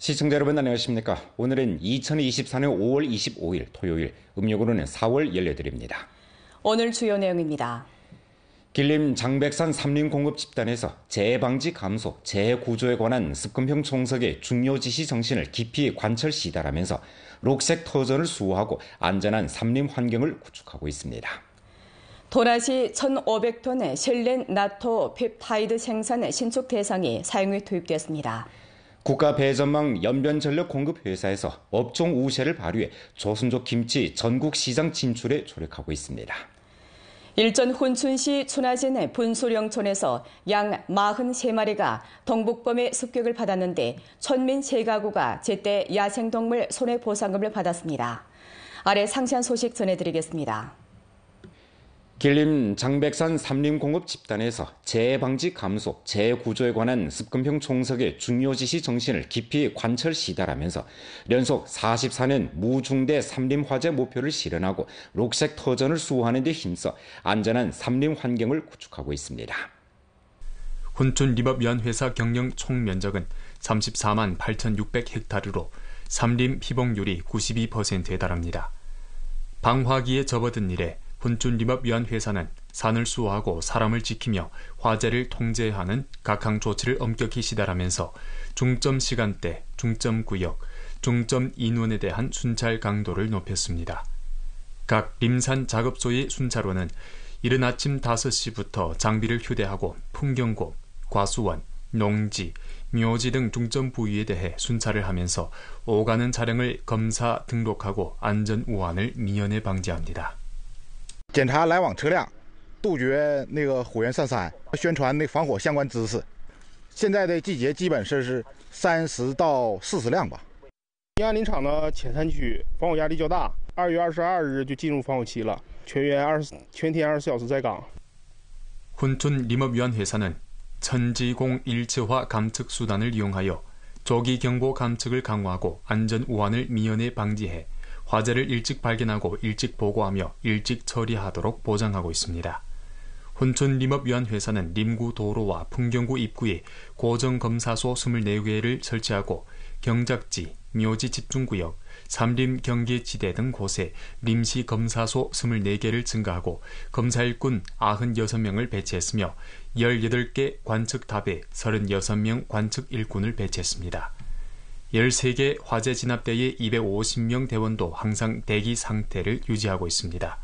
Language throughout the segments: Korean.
시청자 여러분 안녕하십니까? 오늘은 2024년 5월 25일 토요일, 음력으로는 4월 18일입니다. 오늘 주요 내용입니다. 길림 장백산 삼림 공급 집단에서 재해 방지 감소, 재해 구조에 관한 습근평 총석의 중요 지시 정신을 깊이 관철 시달하면서 녹색 터전을 수호하고 안전한 삼림 환경을 구축하고 있습니다. 도라지 1,500톤의 실린 나토 펩타이드 생산 신축 대상이 사용에 투입되었습니다. 국가배전망 연변전력공급회사에서 업종 우세를 발휘해 조선족 김치 전국 시장 진출에 조력하고 있습니다. 일전 훈춘시 춘하진 분수령촌에서 양 43마리가 동북범의 습격을 받았는데 촌민 3가구가 제때 야생동물 손해보상금을 받았습니다. 아래 상세한 소식 전해드리겠습니다. 길림 장백산 삼림공급 집단에서 재해 방지 감소, 재해 구조에 관한 습근평 총석의 중요 지시 정신을 깊이 관철 시달하면서 연속 44년 무중대 삼림 화재 목표를 실현하고 녹색 터전을 수호하는 데 힘써 안전한 삼림 환경을 구축하고 있습니다. 훈춘림업위원회사 경영 총 면적은 34만 8,600헥타르로 삼림 피복률이 92%에 달합니다. 방화기에 접어든 이래 훈춘림업위원회사는 산을 수호하고 사람을 지키며 화재를 통제하는 각항 조치를 엄격히 시달하면서 중점 시간대, 중점 구역, 중점 인원에 대한 순찰 강도를 높였습니다. 각 림산 작업소의 순찰원은 이른 아침 5시부터 장비를 휴대하고 풍경고, 과수원, 농지, 묘지 등 중점 부위에 대해 순찰을 하면서 오가는 차량을 검사 등록하고 안전 우환을 미연에 방지합니다. 检查来往车辆，杜绝火源散散，宣传防火相关知识。现在的季节基本是30到40辆吧。宜安林场呢浅山区防火压力较大，2月22日就进入防火期了，全天24小时在岗。 훈춘림업위원회사는 천지공 일체화 감측 수단을 이용하여 조기 경보 감측을 강화하고 안전 우환을 미연에 방지해 화재를 일찍 발견하고 일찍 보고하며 일찍 처리하도록 보장하고 있습니다. 훈춘림업위원회사는 림구 도로와 풍경구 입구에 고정검사소 24개를 설치하고 경작지, 묘지 집중구역, 삼림 경계지대 등 곳에 림시검사소 24개를 증가하고 검사일꾼 96명을 배치했으며 18개 관측탑에 36명 관측 일꾼을 배치했습니다. 13개 화재 진압대의 250명 대원도 항상 대기 상태를 유지하고 있습니다.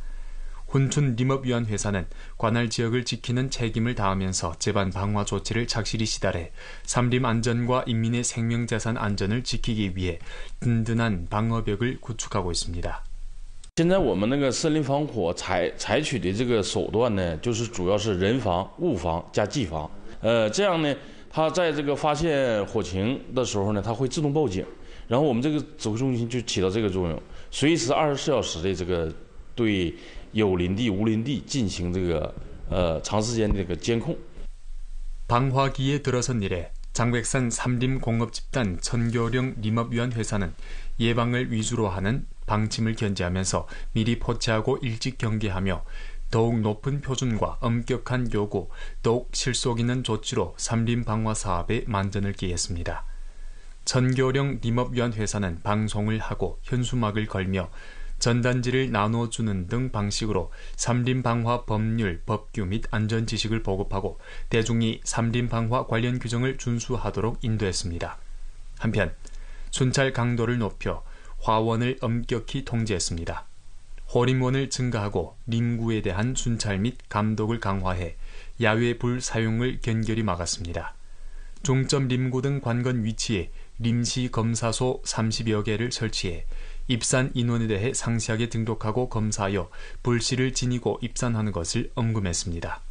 훈춘림업위원회사는 관할 지역을 지키는 책임을 다하면서 재반 방화 조치를 착실히 시달해 삼림 안전과 인민의 생명재산 안전을 지키기 위해 든든한 방어벽을 구축하고 있습니다. 现在我们森林防火采取的这个手段呢，就是主要是人防、物防加技防。这样呢，它在这个发现火情的时候呢，它会自动报警，然后我们这个指挥中心就起到这个作用，随时24小时的这个对有林地、无林地进行这个长时间的这个监控。 방화기에 들어선 이래 장백산 삼림공업집단 천교령 림업위원회사는 예방을 위주로 하는 방침을 견지하면서 미리 포착하고 일찍 경계하며 더욱 높은 표준과 엄격한 요구, 더욱 실속 있는 조치로 삼림 방화 사업에 만전을 기했습니다. 천교령 림업위원회사는 방송을 하고 현수막을 걸며 전단지를 나눠주는 등 방식으로 삼림 방화 법률, 법규 및 안전 지식을 보급하고 대중이 삼림 방화 관련 규정을 준수하도록 인도했습니다. 한편 순찰 강도를 높여 화원을 엄격히 통제했습니다. 호림원을 증가하고 림구에 대한 순찰 및 감독을 강화해 야외 불 사용을 견결히 막았습니다. 중점 림구 등 관건 위치에 림시 검사소 30여 개를 설치해 입산 인원에 대해 상세하게 등록하고 검사하여 불씨를 지니고 입산하는 것을 엄금했습니다.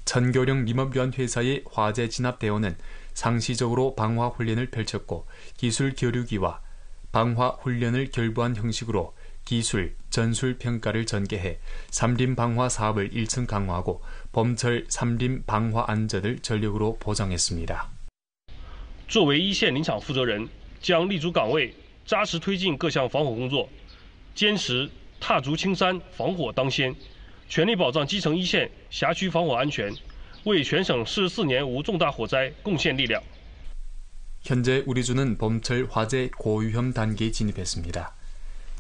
천교령 림업위원회사의 화재 진압 대원은 상시적으로 방화 훈련을 펼쳤고 기술 교류기와 방화 훈련을 결부한 형식으로 기술, 전술 평가를 전개해 삼림 방화 사업을 1층 강화하고 봄철 삼림 방화 안전을 전력으로 보장했습니다. 作为一线林场负责人，将立足岗位，扎实推进各项防火工作，坚持踏足青山，防火当先，全力保障基层一线辖区防火安全，为全省44年无重大火灾贡献力量。 현재 우리주는 봄철 화재 고위험 단계에 진입했습니다.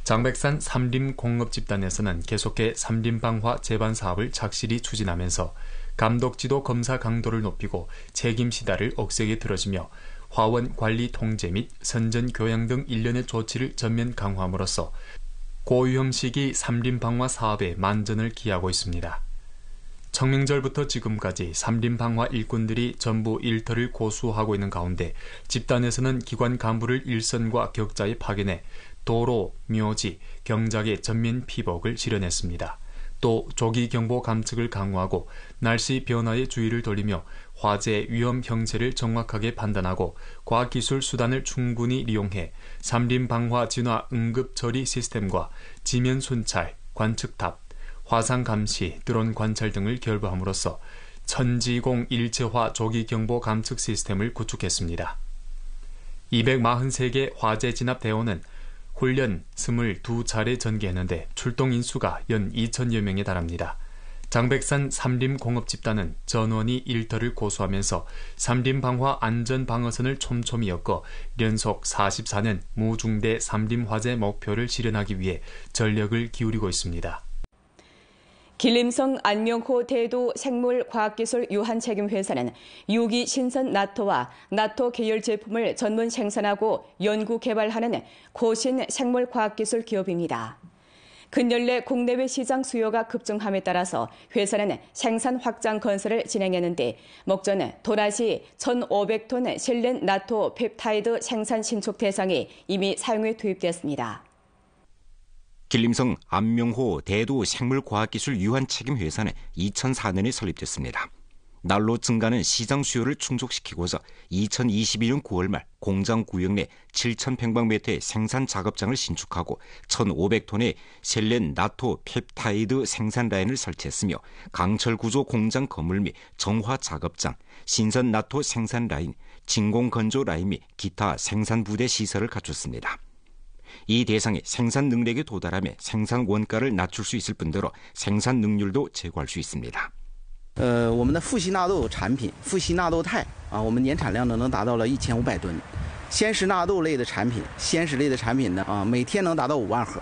장백산 삼림공업집단에서는 계속해 삼림방화 재반 사업을 착실히 추진하면서 감독지도 검사 강도를 높이고 책임 시다를 억세게 들어주며 화원 관리 통제 및 선전 교양 등 일련의 조치를 전면 강화함으로써 고위험 시기 삼림방화 사업에 만전을 기하고 있습니다. 청명절부터 지금까지 삼림방화 일꾼들이 전부 일터를 고수하고 있는 가운데 집단에서는 기관 간부를 일선과 격자에 파견해 도로, 묘지, 경작의 전면 피복을 실현했습니다. 또 조기 경보 감측을 강화하고 날씨 변화에 주의를 돌리며 화재 위험 형체를 정확하게 판단하고 과학기술 수단을 충분히 이용해 삼림방화 진화 응급 처리 시스템과 지면 순찰, 관측탑, 화상 감시, 드론 관찰 등을 결부함으로써 천지공 일체화 조기 경보 감측 시스템을 구축했습니다. 243개 화재 진압 대원은 훈련 22차례 전개했는데 출동 인수가 연 2,000여 명에 달합니다. 장백산 삼림공업집단은 전원이 일터를 고수하면서 삼림방화 안전방어선을 촘촘히 엮어 연속 44년 무중대 삼림화재 목표를 실현하기 위해 전력을 기울이고 있습니다. 길림성 안명호 대도 생물과학기술 유한책임회사는 유기 신선 나토와 나토 계열 제품을 전문 생산하고 연구 개발하는 고신 생물과학기술 기업입니다. 근열내 국내외 시장 수요가 급증함에 따라서 회사는 생산 확장 건설을 진행했는데 목전은 도라지 1,500톤 실린 나토 펩타이드 생산 신축 대상이 이미 사용에 투입됐습니다. 길림성 안명호 대도 생물과학기술 유한책임회사는 2004년에 설립됐습니다. 날로 증가하는 시장 수요를 충족시키고자 2022년 9월 말 공장 구역 내 7,100방미터의 생산 작업장을 신축하고 1,500톤의 셀렌 나토 펩타이드 생산 라인을 설치했으며 강철 구조 공장 건물 및 정화 작업장, 신선 나토 생산 라인, 진공 건조 라인 및 기타 생산 부대 시설을 갖췄습니다. 이 대상의 생산 능력에 도달하며 생산 원가를 낮출 수 있을 뿐더러 생산 능률도 제고할 수 있습니다. 我们的富硒纳豆产品富硒纳豆肽我们年产量能达到了1500吨。鲜食纳豆类的产品，鲜食类的产品呢每天能达到5万盒。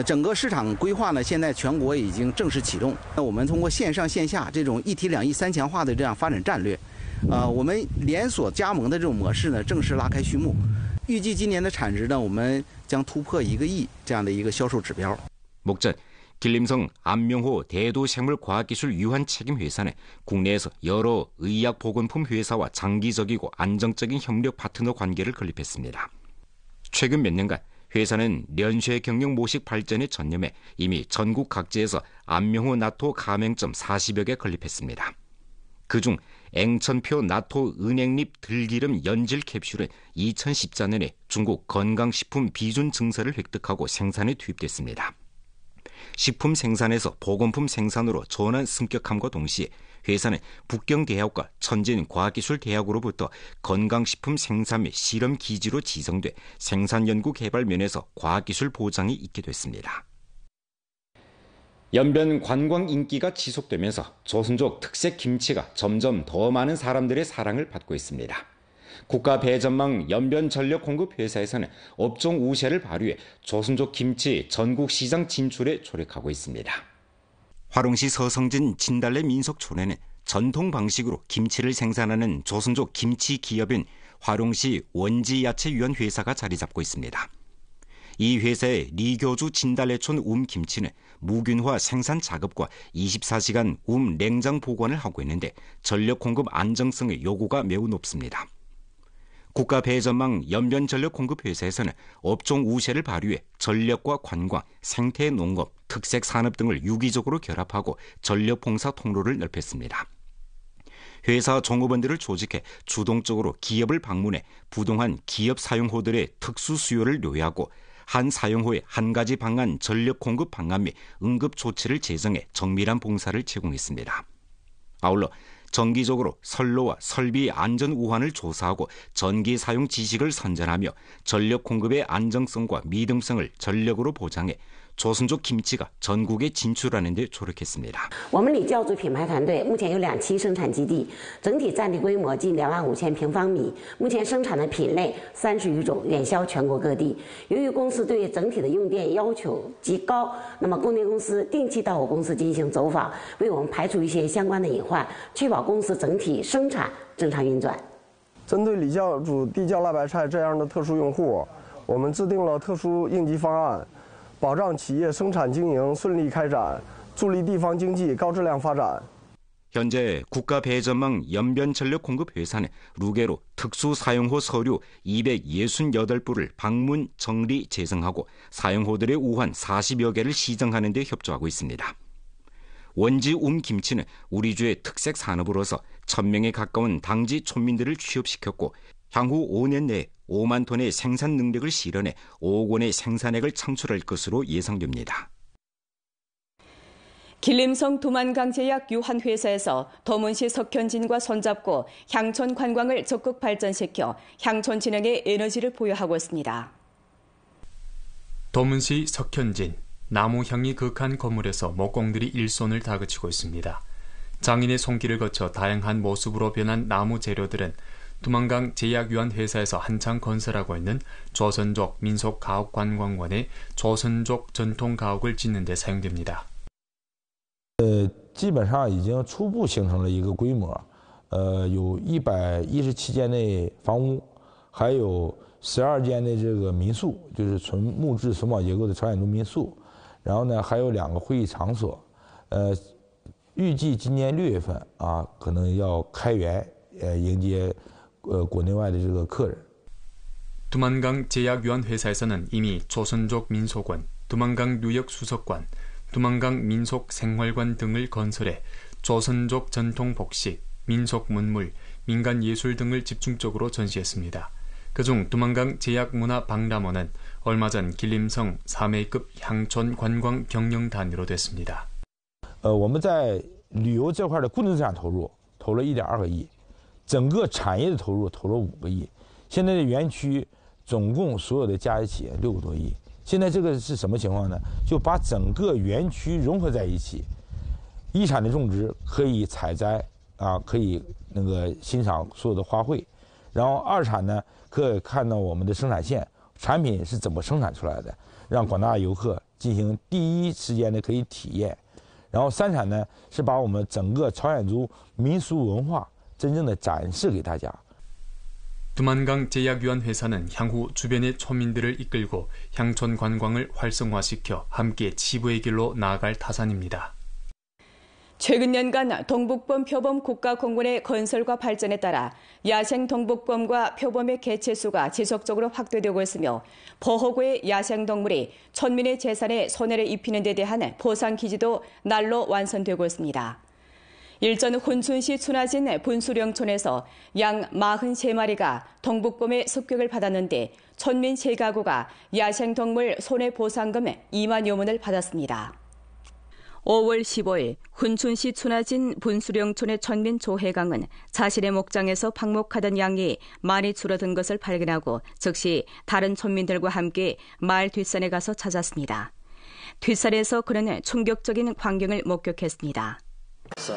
整个市场规划呢，现在全国已经正式启动。那我们通过线上线下这种一体两翼三强化的这样发展战略，我们连锁加盟的这种模式呢正式拉开序幕。预计今年的产值呢，我们将突破1个亿这样的一个销售指标。 목전 길림성 안명호 대도생물과학기술 유한책임회사는 국내에서 여러 의약보건품 회사와 장기적이고 안정적인 협력 파트너 관계를 건립했습니다. 최근 몇 년간 회사는 연쇄 경영 모식 발전에 전념해 이미 전국 각지에서 안명호 나토 가맹점 40여 개 건립했습니다. 그중 앵천표 나토 은행립 들기름 연질 캡슐은 2014년에 중국 건강식품 비준 증서를 획득하고 생산에 투입됐습니다. 식품 생산에서 보건품 생산으로 전환 승격함과 동시에 회사는 북경대학과 천진과학기술대학으로부터 건강식품 생산 및 실험 기지로 지정돼 생산 연구 개발 면에서 과학기술 보장이 있게 됐습니다. 연변 관광 인기가 지속되면서 조선족 특색 김치가 점점 더 많은 사람들의 사랑을 받고 있습니다. 국가배전망 연변전력공급회사에서는 업종 우세를 발휘해 조선족 김치 전국 시장 진출에 조력하고 있습니다. 화롱시 서성진 진달래 민속촌에는 전통 방식으로 김치를 생산하는 조선족 김치 기업인 화롱시 원지야채유한회사가 자리 잡고 있습니다. 이 회사의 리교주 진달래촌 움김치는 무균화 생산 작업과 24시간 냉장 보관을 하고 있는데 전력 공급 안정성의 요구가 매우 높습니다. 국가배전망 연변전력공급회사에서는 업종 우세를 발휘해 전력과 관광, 생태농업, 특색산업 등을 유기적으로 결합하고 전력봉사 통로를 넓혔습니다. 회사 종업원들을 조직해 주동적으로 기업을 방문해 부동한 기업 사용호들의 특수 수요를 요구하고 한 사용호에 한 가지 방안 전력 공급 방안 및 응급 조치를 제정해 정밀한 봉사를 제공했습니다. 아울러 정기적으로 선로와 설비 안전 우환을 조사하고 전기 사용 지식을 선전하며 전력 공급의 안정성과 믿음성을 전력으로 보장해 조선족 김치가 전국에 진출하는 데 조력했습니다. 我们李教组品牌团队目前有2期生产基地，整体占地规模近25000平方米，目前生产的品类30余种，远销全国各地。由于公司对整体的用电要求极高，那么供电公司定期到我公司进行走访，为我们排除一些相关的隐患，确保公司整体生产正常运转。针对李教组地窖辣白菜这样的特殊用户，我们制定了特殊应急方案，保障企业生产经营顺利开展，助力地方经济高质量发展。 현재 국가배전망 연변전력공급회사는 루게로 특수사용호 서류 268부를 방문, 정리, 재성하고 사용호들의 우환 40여 개를 시정하는 데 협조하고 있습니다. 원지 김치는 우리주의 특색 산업으로서 1000명에 가까운 당지 촌민들을 취업시켰고 향후 5년 내에 5만 톤의 생산 능력을 실현해 5억 원의 생산액을 창출할 것으로 예상됩니다. 길림성 두만강제약 유한회사에서 도문시 석현진과 손잡고 향촌 관광을 적극 발전시켜 향촌 진흥에 에너지를 부여하고 있습니다. 도문시 석현진, 나무향이 극한 건물에서 목공들이 일손을 다그치고 있습니다. 장인의 손길을 거쳐 다양한 모습으로 변한 나무 재료들은 두만강 제약유한회사에서 한창 건설하고 있는 조선족 민속가옥관광원의 조선족 전통가옥을 짓는 데 사용됩니다. 基本上已经初步形成了一个规模，有117间的房屋，还有12间的这个民宿，就是纯木质榫卯结构的朝鲜族民宿，然后呢还有2个会议场所，预计今年6月份啊可能要开园，迎接国内外的这个客人。 두만강 제약유한회사에서는 이미 조선족 민속원, 두만강 뉴역수석관, 두만강 민속생활관 등을 건설해 조선족 전통 복식, 민속 문물, 민간 예술 등을 집중적으로 전시했습니다. 그중 두만강 제약문화박람원은 얼마 전 길림성 3A급 향촌 관광 경영 단위로 됐습니다. 我们在旅游这块的固定资产投了1.2个亿，整个产业的投了5个亿，现在的园区总共所有的加一起6个多亿。 现在这个是什么情况呢？就把整个园区融合在一起，一产的种植可以采摘啊，可以欣赏所有的花卉，然后2产呢可以看到我们的生产线产品是怎么生产出来的，让广大游客进行第一时间的可以体验，然后3产呢是把我们整个朝鲜族民俗文化真正的展示给大家。 두만강 제약유한회사는 향후 주변의 촌민들을 이끌고 향촌 관광을 활성화시켜 함께 치부의 길로 나아갈 타산입니다. 최근 년간 동북범 표범 국가공원의 건설과 발전에 따라 야생 동북범과 표범의 개체수가 지속적으로 확대되고 있으며 보호구의 야생동물이 촌민의 재산에 손해를 입히는 데 대한 보상기지도 날로 완성되고 있습니다. 일전 훈춘시 춘하진 분수령촌에서 양 43마리가 동북범의 습격을 받았는데 촌민 3가구가 야생동물 손해보상금 2만여 원을 받았습니다. 5월 15일 훈춘시 춘하진 분수령촌의 촌민 조혜강은 자신의 목장에서 방목하던 양이 많이 줄어든 것을 발견하고 즉시 다른 촌민들과 함께 마을 뒷산에 가서 찾았습니다. 뒷산에서 그는 충격적인 광경을 목격했습니다.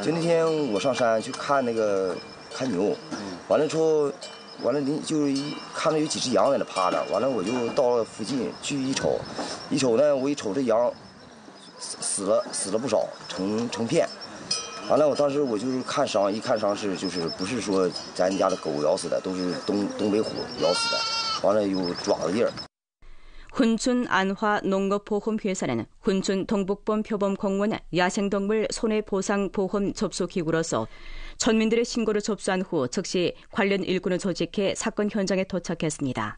就那天我上山去看看牛，完了之后，就是看到有几只羊在那趴着，完了我就到了附近去一瞅呢，我一瞅这羊死了不少，成片。完了我当时我就是看伤，一看伤是就是不是说咱家的狗咬死的，都是东北虎咬死的，完了有爪子印儿。 훈춘 안화 농업보험회사는 훈춘 동북범 표범 공원 야생동물 손해보상보험 접수기구로서 촌민들의 신고를 접수한 후 즉시 관련 일꾼을 조직해 사건 현장에 도착했습니다.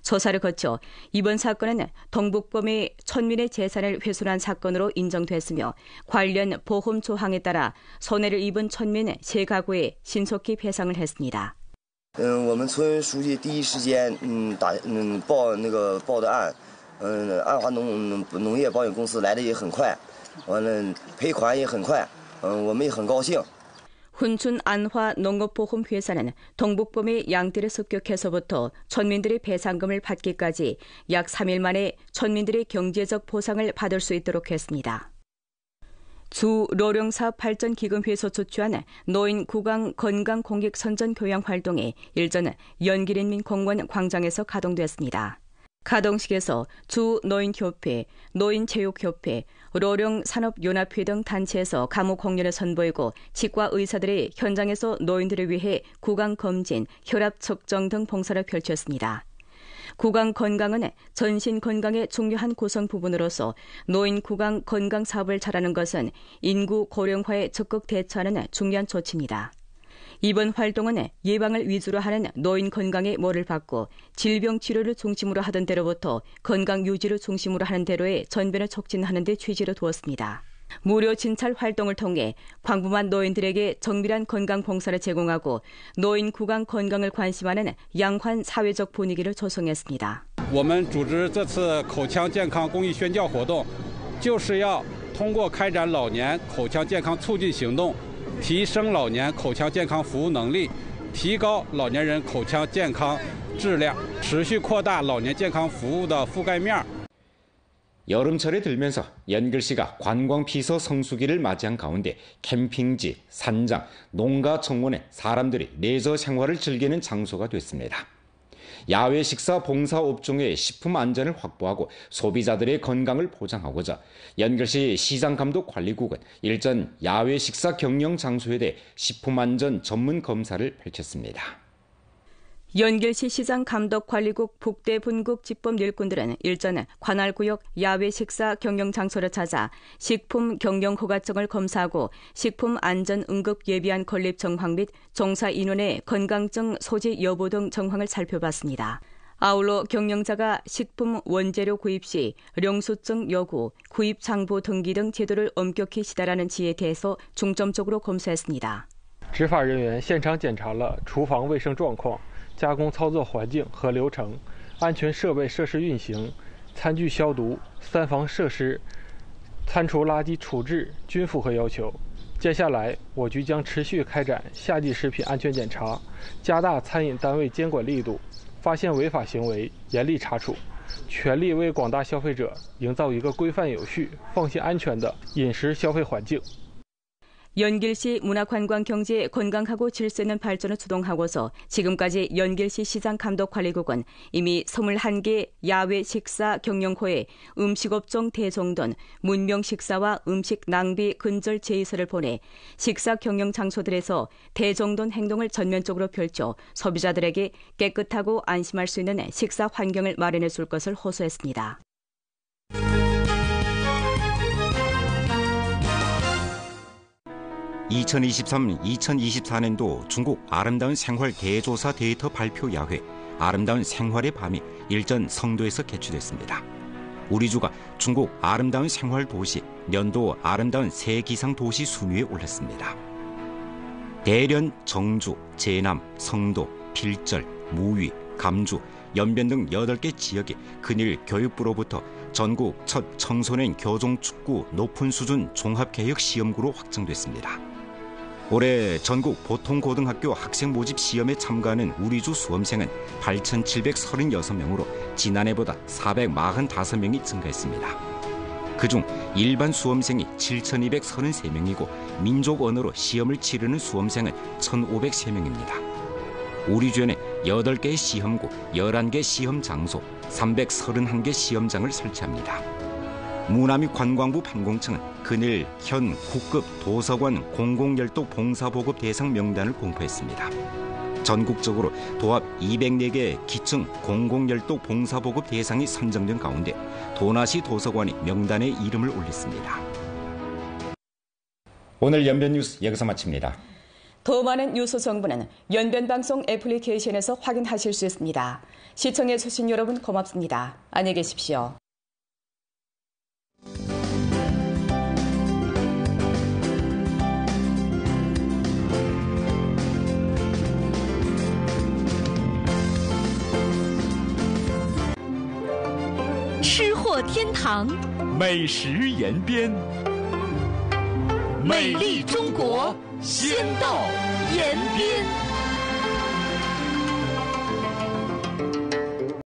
조사를 거쳐 이번 사건은 동북범이 촌민의 재산을 훼손한 사건으로 인정됐으며 관련 보험 조항에 따라 손해를 입은 촌민 3가구에 신속히 배상을 했습니다. 我们村书记第一时间报的案，安华农业保险公司来的也很快，完了赔款也很快，我们也很高兴。 훈춘 안화 농업보험회사는 동북범의 양떼를 습격해서부터 천민들의 배상금을 받기까지 약 3일 만에 천민들의 경제적 보상을 받을 수 있도록 했습니다. 주 로령사업 발전기금회에서 주최한 노인 구강 건강 공익 선전 교양 활동이 일전 연길인민공원 광장에서 가동됐습니다. 가동식에서 주 노인협회, 노인체육협회, 로령산업연합회 등 단체에서 가무 공연을 선보이고 치과 의사들이 현장에서 노인들을 위해 구강검진, 혈압 측정 등 봉사를 펼쳤습니다. 구강 건강은 전신 건강의 중요한 구성 부분으로서 노인 구강 건강 사업을 잘하는 것은 인구 고령화에 적극 대처하는 중요한 조치입니다. 이번 활동은 예방을 위주로 하는 노인 건강의 모를 받고 질병 치료를 중심으로 하던 대로부터 건강 유지를 중심으로 하는 대로의 전변을 촉진하는 데 취지를 두었습니다. 무료 진찰 활동을 통해 광범한 노인들에게 정밀한 건강 봉사를 제공하고 노인 구강 건강을 관심하는 양환 사회적 분위기를 조성했습니다. 我们组织这次口腔健康公益宣教活动，就是要通过开展老年口腔健康促进行动，提升老年口腔健康服务能力，提高老年人口腔健康质量，持续扩大老年健康服务的覆盖面。 여름철에 들면서 연길시가 관광 피서 성수기를 맞이한 가운데 캠핑지, 산장, 농가 정원에 사람들이 레저 생활을 즐기는 장소가 됐습니다. 야외 식사 봉사 업종의 식품 안전을 확보하고 소비자들의 건강을 보장하고자 연길시 시장감독관리국은 일전 야외 식사 경영 장소에 대해 식품 안전 전문 검사를 펼쳤습니다. 연길시 시장감독관리국 북대분국 집법 일꾼들은 일전 관할구역 야외 식사 경영 장소를 찾아 식품 경영 허가증을 검사하고 식품 안전 응급 예비한 건립 정황 및 종사 인원의 건강증 소지 여부 등 정황을 살펴봤습니다. 아울러 경영자가 식품 원재료 구입 시 영수증 요구, 구입 장부 등기 등 제도를 엄격히 시달하는 지에 대해서 중점적으로 검사했습니다. 执法人员现场检查了厨房卫生状况。 加工操作环境和流程、安全设备设施运行、餐具消毒、三防设施、餐厨垃圾处置均符合要求。接下来，我局将持续开展夏季食品安全检查，加大餐饮单位监管力度，发现违法行为严厉查处，全力为广大消费者营造一个规范有序、放心安全的饮食消费环境。 연길시 문화관광경제 건강하고 질서 있는 발전을 주동하고서 지금까지 연길시 시장감독관리국은 이미 21개 야외 식사 경영호에 음식업종 대정돈, 문명식사와 음식 낭비 근절 제의서를 보내 식사 경영 장소들에서 대정돈 행동을 전면적으로 펼쳐 소비자들에게 깨끗하고 안심할 수 있는 식사 환경을 마련해 줄 것을 호소했습니다. (2023-2024년도) 중국 아름다운 생활 대조사 데이터 발표 야회 아름다운 생활의 밤이 일전 성도에서 개최됐습니다. 우리주가 중국 아름다운 생활 도시 년도 아름다운 새 기상 도시 순위에 올랐습니다. 대련, 정주, 제남, 성도, 필절, 무위, 감주, 연변 등 8개 지역이 근일 교육부로부터 전국 첫 청소년 교종축구 높은 수준 종합개혁 시험구로 확정됐습니다. 올해 전국 보통고등학교 학생 모집 시험에 참가하는 우리주 수험생은 8,736명으로 지난해보다 445명이 증가했습니다. 그중 일반 수험생이 7,233명이고 민족 언어로 시험을 치르는 수험생은 1,503명입니다. 우리주에는 8개의 시험구, 11개 시험 장소, 331개 시험장을 설치합니다. 문화 및 관광부 판공청은 근일 현 국급 도서관 공공열독 봉사보급 대상 명단을 공포했습니다. 전국적으로 도합 204개 기층 공공열독 봉사보급 대상이 선정된 가운데 도나시 도서관이 명단에 이름을 올렸습니다. 오늘 연변 뉴스 여기서 마칩니다. 더 많은 뉴스 정보는 연변방송 애플리케이션에서 확인하실 수 있습니다. 시청해주신 여러분 고맙습니다. 안녕히 계십시오.吃货天堂，美食延边，美丽中国。先到延边。